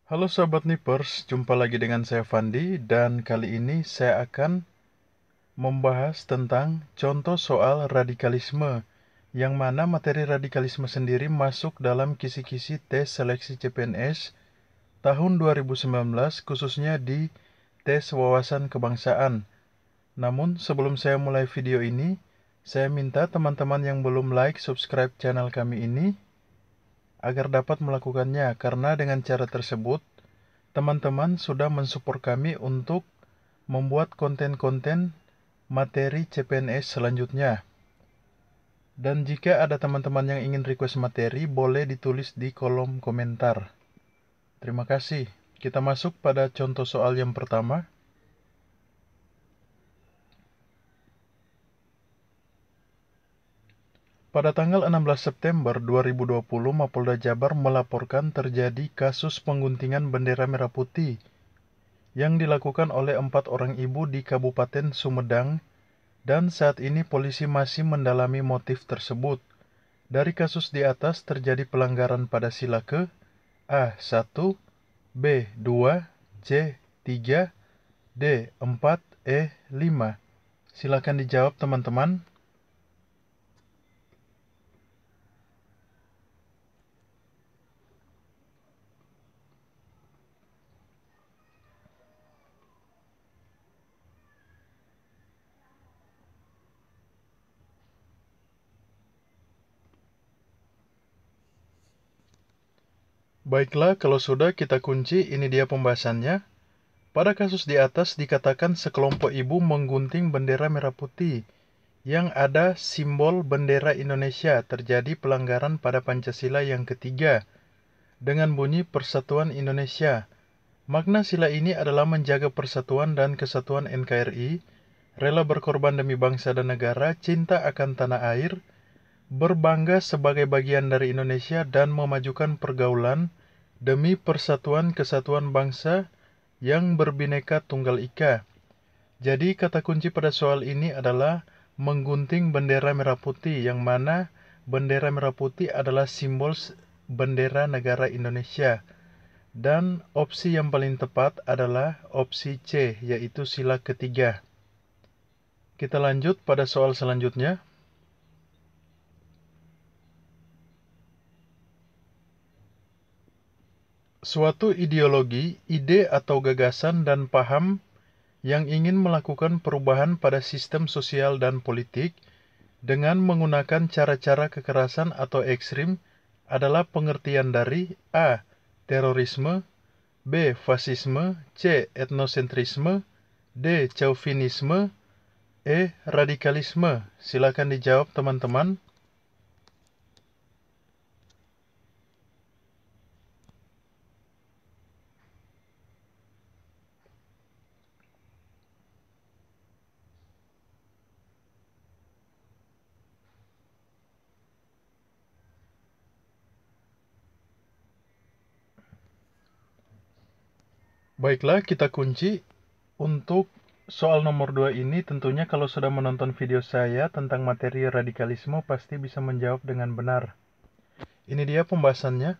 Halo Sobat Nipers, jumpa lagi dengan saya Fandi dan kali ini saya akan membahas tentang contoh soal radikalisme yang mana materi radikalisme sendiri masuk dalam kisi-kisi tes seleksi CPNS tahun 2019 khususnya di tes wawasan kebangsaan. Namun sebelum saya mulai video ini, saya minta teman-teman yang belum like, subscribe channel kami ini agar dapat melakukannya karena dengan cara tersebut teman-teman sudah mensupport kami untuk membuat konten-konten materi CPNS selanjutnya. Dan jika ada teman-teman yang ingin request materi, boleh ditulis di kolom komentar. Terima kasih. Kita masuk pada contoh soal yang pertama. Pada tanggal 16 September 2020, Mapolda Jabar melaporkan terjadi kasus pengguntingan bendera merah putih yang dilakukan oleh 4 orang ibu di Kabupaten Sumedang, dan saat ini polisi masih mendalami motif tersebut. Dari kasus di atas terjadi pelanggaran pada sila ke A1, B2, C3, D4, E5. Silakan dijawab teman-teman. Baiklah, kalau sudah kita kunci, ini dia pembahasannya. Pada kasus di atas dikatakan sekelompok ibu menggunting bendera merah putih yang ada simbol bendera Indonesia. Terjadi pelanggaran pada Pancasila yang ketiga dengan bunyi Persatuan Indonesia. Makna sila ini adalah menjaga persatuan dan kesatuan NKRI, rela berkorban demi bangsa dan negara, cinta akan tanah air, berbangga sebagai bagian dari Indonesia, dan memajukan pergaulan demi persatuan kesatuan bangsa yang berbineka tunggal ika. Jadi kata kunci pada soal ini adalah menggunting bendera merah putih, yang mana bendera merah putih adalah simbol bendera negara Indonesia. Dan opsi yang paling tepat adalah opsi C, yaitu sila ketiga. Kita lanjut pada soal selanjutnya. Suatu ideologi, ide atau gagasan dan paham yang ingin melakukan perubahan pada sistem sosial dan politik dengan menggunakan cara-cara kekerasan atau ekstrim adalah pengertian dari A. Terorisme, B. Fasisme, C. Etnosentrisme, D. Chauvinisme, E. Radikalisme. Silakan dijawab teman-teman. Baiklah, kita kunci. Untuk soal nomor 2 ini tentunya kalau sudah menonton video saya tentang materi radikalisme pasti bisa menjawab dengan benar. Ini dia pembahasannya.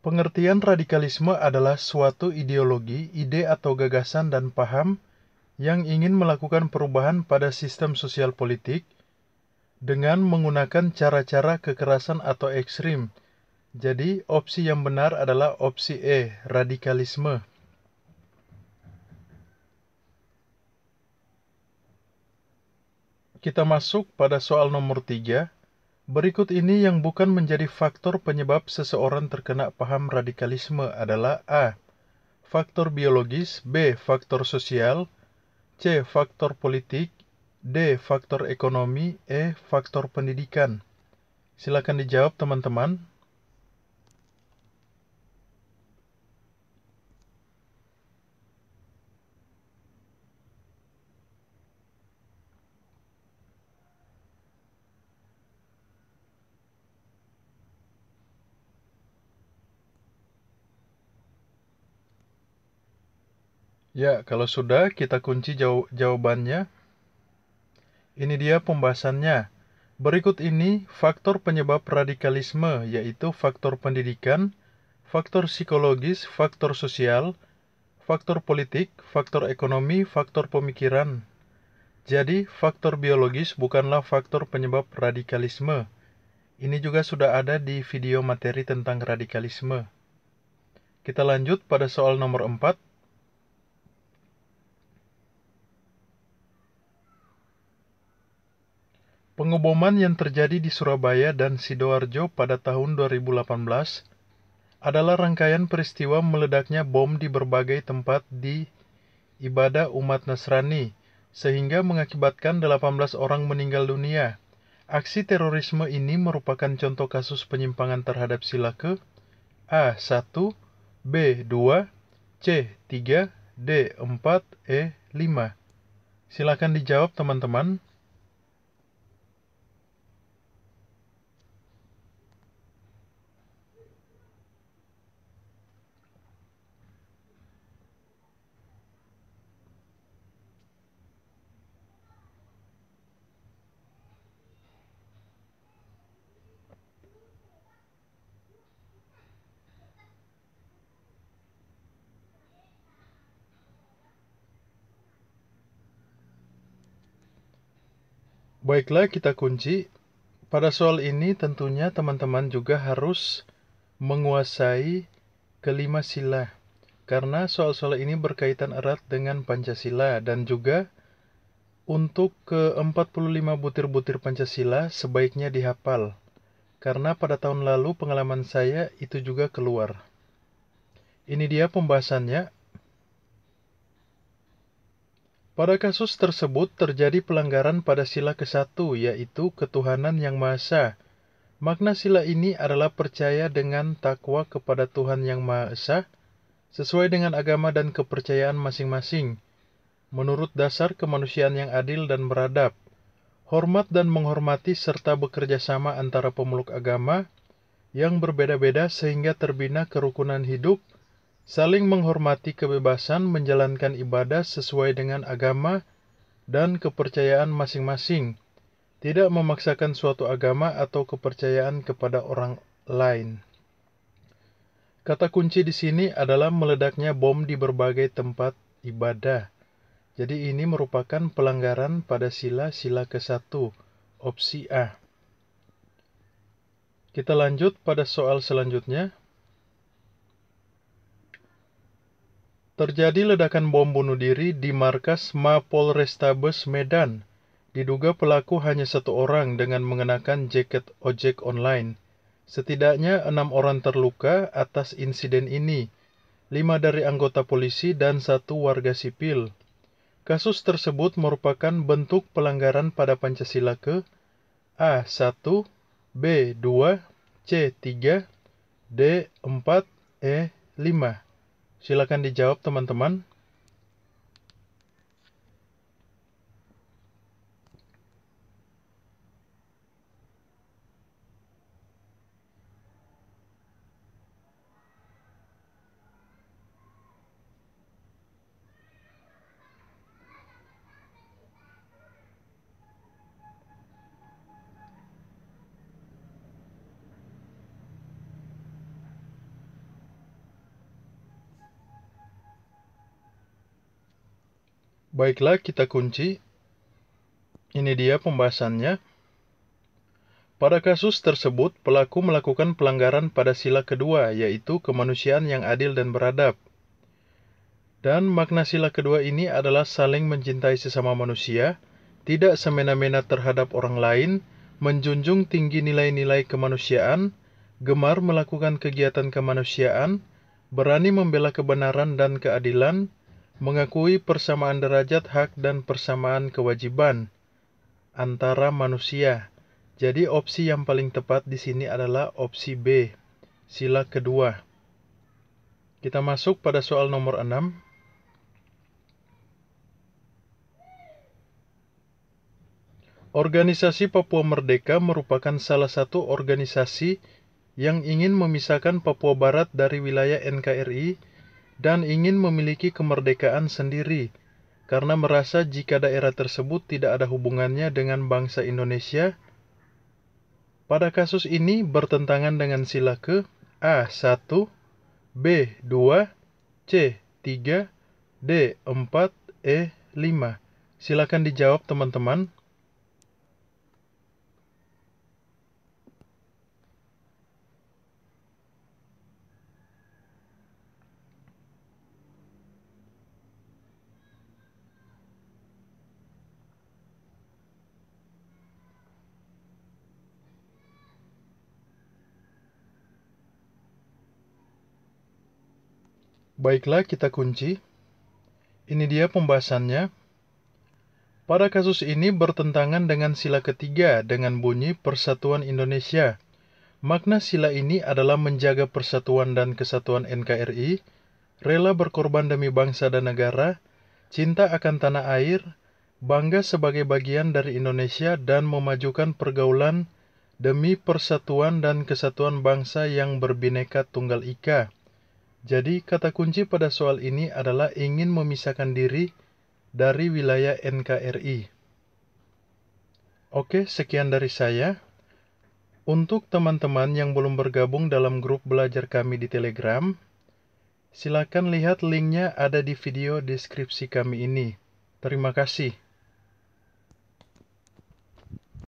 Pengertian radikalisme adalah suatu ideologi, ide atau gagasan dan paham yang ingin melakukan perubahan pada sistem sosial politik dengan menggunakan cara-cara kekerasan atau ekstrim. Jadi, opsi yang benar adalah opsi E, radikalisme. Kita masuk pada soal nomor 3. Berikut ini yang bukan menjadi faktor penyebab seseorang terkena paham radikalisme adalah A. Faktor biologis, B. Faktor sosial, C. Faktor politik, D. Faktor ekonomi, E. Faktor pendidikan. Silakan dijawab teman-teman. Ya, kalau sudah kita kunci jawabannya. Ini dia pembahasannya. Berikut ini faktor penyebab radikalisme, yaitu faktor pendidikan, faktor psikologis, faktor sosial, faktor politik, faktor ekonomi, faktor pemikiran. Jadi, faktor biologis bukanlah faktor penyebab radikalisme. Ini juga sudah ada di video materi tentang radikalisme. Kita lanjut pada soal nomor 4. Pengeboman yang terjadi di Surabaya dan Sidoarjo pada tahun 2018 adalah rangkaian peristiwa meledaknya bom di berbagai tempat di ibadah umat Nasrani, sehingga mengakibatkan 18 orang meninggal dunia. Aksi terorisme ini merupakan contoh kasus penyimpangan terhadap sila ke A1, B2, C3, D4, E5. Silakan dijawab teman-teman. Baiklah, kita kunci. Pada soal ini tentunya teman-teman juga harus menguasai kelima sila. Karena soal-soal ini berkaitan erat dengan Pancasila dan juga untuk ke-45 butir-butir Pancasila sebaiknya dihafal. Karena pada tahun lalu pengalaman saya itu juga keluar. Ini dia pembahasannya. Pada kasus tersebut terjadi pelanggaran pada sila ke-1, yaitu ketuhanan yang Maha Esa. Makna sila ini adalah percaya dengan takwa kepada Tuhan yang Maha Esa, sesuai dengan agama dan kepercayaan masing-masing, menurut dasar kemanusiaan yang adil dan beradab, hormat dan menghormati serta bekerja sama antara pemeluk agama yang berbeda-beda sehingga terbina kerukunan hidup, saling menghormati kebebasan menjalankan ibadah sesuai dengan agama dan kepercayaan masing-masing, tidak memaksakan suatu agama atau kepercayaan kepada orang lain. Kata kunci di sini adalah meledaknya bom di berbagai tempat ibadah. Jadi ini merupakan pelanggaran pada sila ke-1, opsi A. Kita lanjut pada soal selanjutnya. Terjadi ledakan bom bunuh diri di markas Mapolrestabes Medan. Diduga pelaku hanya satu orang dengan mengenakan jaket ojek online. Setidaknya 6 orang terluka atas insiden ini, 5 dari anggota polisi dan 1 warga sipil. Kasus tersebut merupakan bentuk pelanggaran pada Pancasila ke A1, B2, C3, D4, E5. Silakan dijawab teman-teman. Baiklah, kita kunci. Ini dia pembahasannya. Pada kasus tersebut, pelaku melakukan pelanggaran pada sila kedua, yaitu kemanusiaan yang adil dan beradab. Dan makna sila kedua ini adalah saling mencintai sesama manusia, tidak semena-mena terhadap orang lain, menjunjung tinggi nilai-nilai kemanusiaan, gemar melakukan kegiatan kemanusiaan, berani membela kebenaran dan keadilan, mengakui persamaan derajat hak dan persamaan kewajiban antara manusia. Jadi opsi yang paling tepat di sini adalah opsi B, sila kedua. Kita masuk pada soal nomor 6. Organisasi Papua Merdeka merupakan salah satu organisasi yang ingin memisahkan Papua Barat dari wilayah NKRI dan ingin memiliki kemerdekaan sendiri, karena merasa jika daerah tersebut tidak ada hubungannya dengan bangsa Indonesia. Pada kasus ini bertentangan dengan sila ke A1, B. 2, C. 3, D. 4, E. 5. Silakan dijawab teman-teman. Baiklah, kita kunci. Ini dia pembahasannya. Pada kasus ini bertentangan dengan sila ketiga dengan bunyi Persatuan Indonesia. Makna sila ini adalah menjaga persatuan dan kesatuan NKRI, rela berkorban demi bangsa dan negara, cinta akan tanah air, bangga sebagai bagian dari Indonesia, dan memajukan pergaulan demi persatuan dan kesatuan bangsa yang berbineka tunggal ika. Jadi, kata kunci pada soal ini adalah ingin memisahkan diri dari wilayah NKRI. Oke, sekian dari saya. Untuk teman-teman yang belum bergabung dalam grup belajar kami di Telegram, silakan lihat linknya ada di video deskripsi kami ini. Terima kasih.